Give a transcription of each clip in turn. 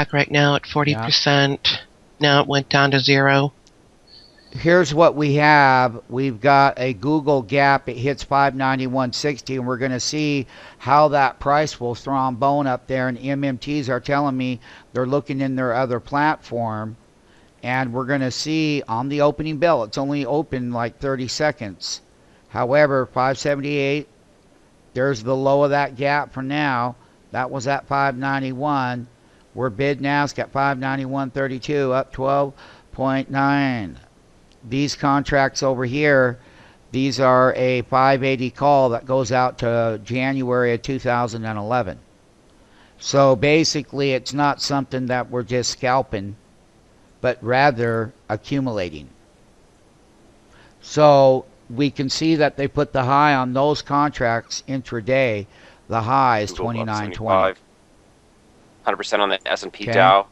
pullback right now at 40%. Now it went down to 0. Here's what we have. We've got a Google gap. It hits 591.60, and we're going to see how that price will thrombone up there. And MMTs are telling me they're looking in their other platform. And we're going to see on the opening bell, it's only open like 30 seconds. However, 578, there's the low of that gap for now. That was at 591. We're bid NASDAQ at 591.32, up 12.9. These contracts over here, these are a 580 call that goes out to January of 2011. So basically, it's not something that we're just scalping, but rather accumulating. So we can see that they put the high on those contracts intraday. The high is 29.20. 100% on the S&P Dow.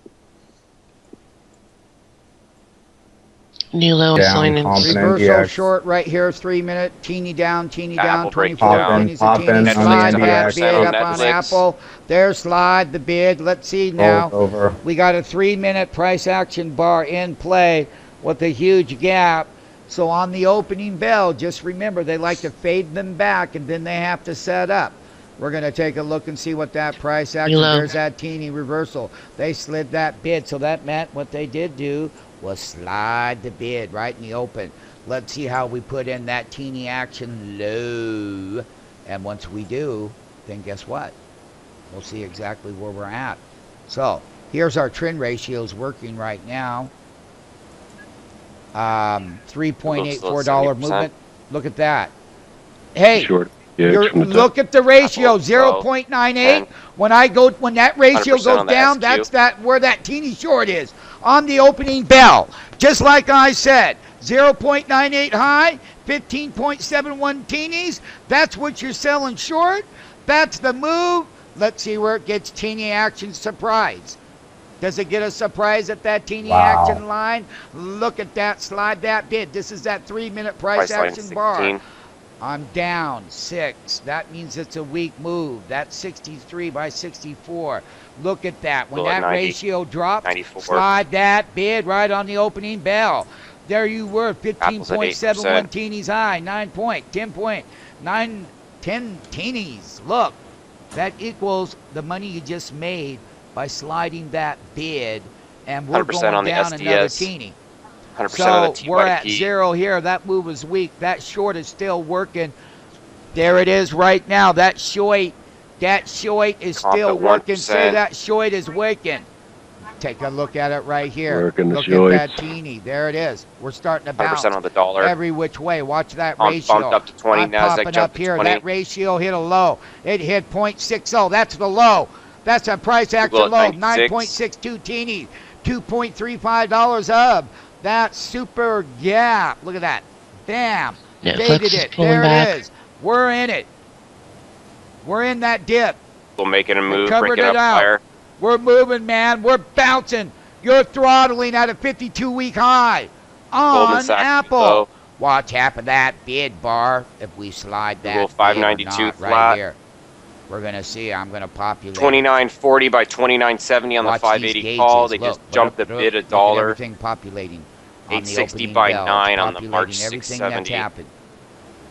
New low sign Reversal short right here, 3 minute, teeny down, 24 pennies a teeny. Slide that bid up on Apple. There's slide the bid. Let's see now. We got a 3 minute price action bar in play with a huge gap. So on the opening bell, just remember they like to fade them back and then they have to set up. We're going to take a look and see what that price action. There's that teeny reversal. They slid that bid, so that meant what they did do was slide the bid right in the open. Let's see how we put in that teeny action low. And once we do, then guess what? We'll see exactly where we're at. So here's our trend ratios working right now. $3.84 movement. Look at that. Hey, look at the ratio, 0.98. When that ratio goes down, that's where that teeny short is on the opening bell. Just like I said, 0.98 high, 15.71 teenies. That's what you're selling short. That's the move. Let's see where it gets teeny action surprise. Does it get a surprise at that teeny action line? Look at that, slide that bid. This is that 3 minute price action bar. I'm down 6. That means it's a weak move. That's 63 by 64. Look at that. When that ratio drops, slide that bid right on the opening bell. There you were, 15.71 teenies high, 10 teenies. Look, that equals the money you just made by sliding that bid, and we're going down another teeny. So we're at 0 here. That move is weak. That short is still working. There it is right now. That short is still working. Say that short is working. Take a look at it right here. Look at that teeny. There it is. We're starting to bounce on the dollar. Every which way. Watch that ratio. Bumped up to 20. I'm popping up here. 20. That ratio hit a low. It hit 0.60. That's the low. That's a price action low. 9.62 teeny. $2.35 of. That super gap. Look at that. Bam. Faded it. There it is. We're in it. We're in that dip. We're making a move. Breaking up higher. We're moving, man. We're bouncing. You're throttling at a 52-week high on Apple. Watch half of that bid bar if we slide that. 592 flat. Right here. We're going to see. I'm going to populate. 29.40 by 29.70 on the 580 call. They just jumped the bid $1. Everything populating. 860 by 9 on the March 670. Happened.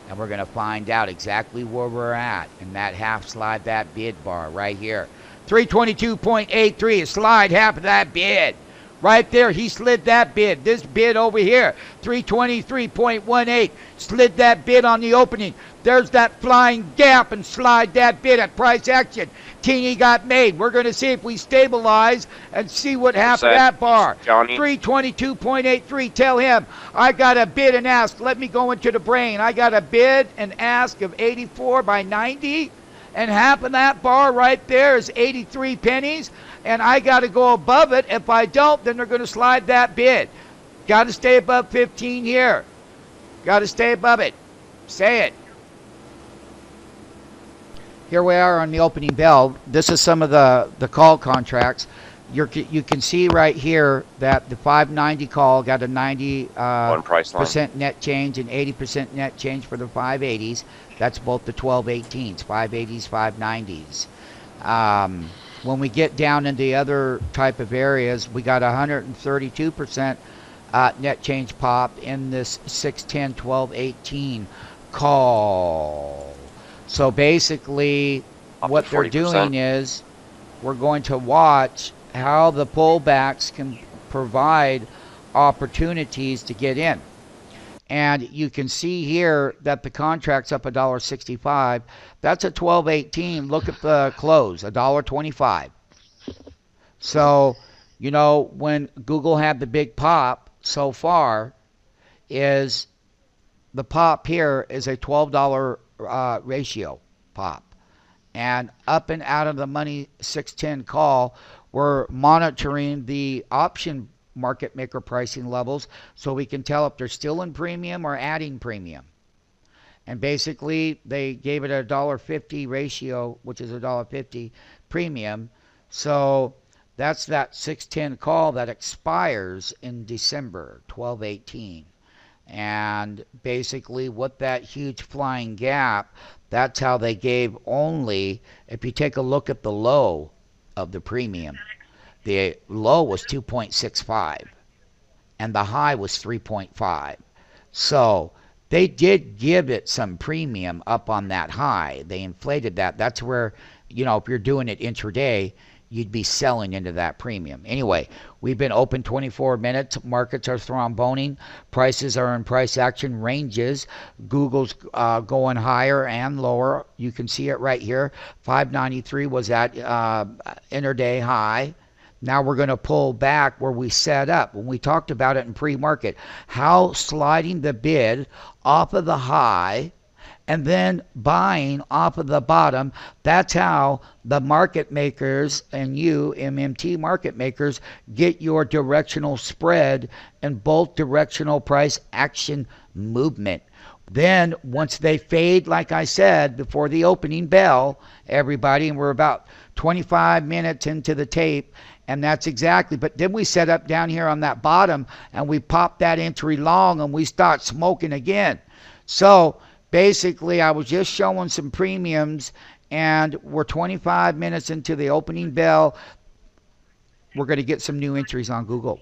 And we're going to find out exactly where we're at in that half slide, that bid bar right here. 322.83, slide half of that bid. Right there, he slid that bid. This bid over here, 323.18, slid that bid on the opening. There's that flying gap and slide that bid at price action. Teeny got made. We're going to see if we stabilize and see what happened to that bar. 322.83, tell him, I got a bid and ask. Let me go into the brain. I got a bid and ask of 84 by 90. And half of that bar right there is 83 pennies. And I got to go above it. If I don't, then they're going to slide that bid. Got to stay above 15 here. Got to stay above it. Say it. Here we are on the opening bell. This is some of the call contracts. You can see right here that the 590 call got a 90% net change and 80% net change for the 580s. That's both the 1218s, 580s, 590s. When we get down into the other type of areas, we got 132% net change pop in this 610 12 18 call. So basically what they're doing is we're going to watch how the pullbacks can provide opportunities to get in. And you can see here that the contract's up $1.65. That's a 12.18. Look at the close, $1.25. So, you know, when Google had the big pop so far, is the pop here is a $12 ratio pop. And up and out of the money 610 call, we're monitoring the option market maker pricing levels so we can tell if they're still in premium or adding premium. And basically they gave it a $1.50 ratio, which is a $1.50 premium. So that's that 610 call that expires in December 12/18. And basically what that huge flying gap, that's how they gave only, if you take a look at the low of the premium, the low was 2.65 and the high was 3.5. So they did give it some premium up on that high. They inflated that. That's where, you know, if you're doing it intraday, you'd be selling into that premium. Anyway, we've been open 24 minutes. Markets are thromboning. Prices are in price action ranges. Google's going higher and lower. You can see it right here. 593 was at intraday high. Now we're going to pull back where we set up. When we talked about it in pre-market, how sliding the bid off of the high and then buying off of the bottom, that's how the market makers and you, MMT market makers, get your directional spread and both directional price action movement. Then once they fade, like I said, before the opening bell, everybody, and we're about 25 minutes into the tape, and that's exactly, but then we set up down here on that bottom and we pop that entry long and we start smoking again. So basically I was just showing some premiums and we're 25 minutes into the opening bell. We're going to get some new entries on Google.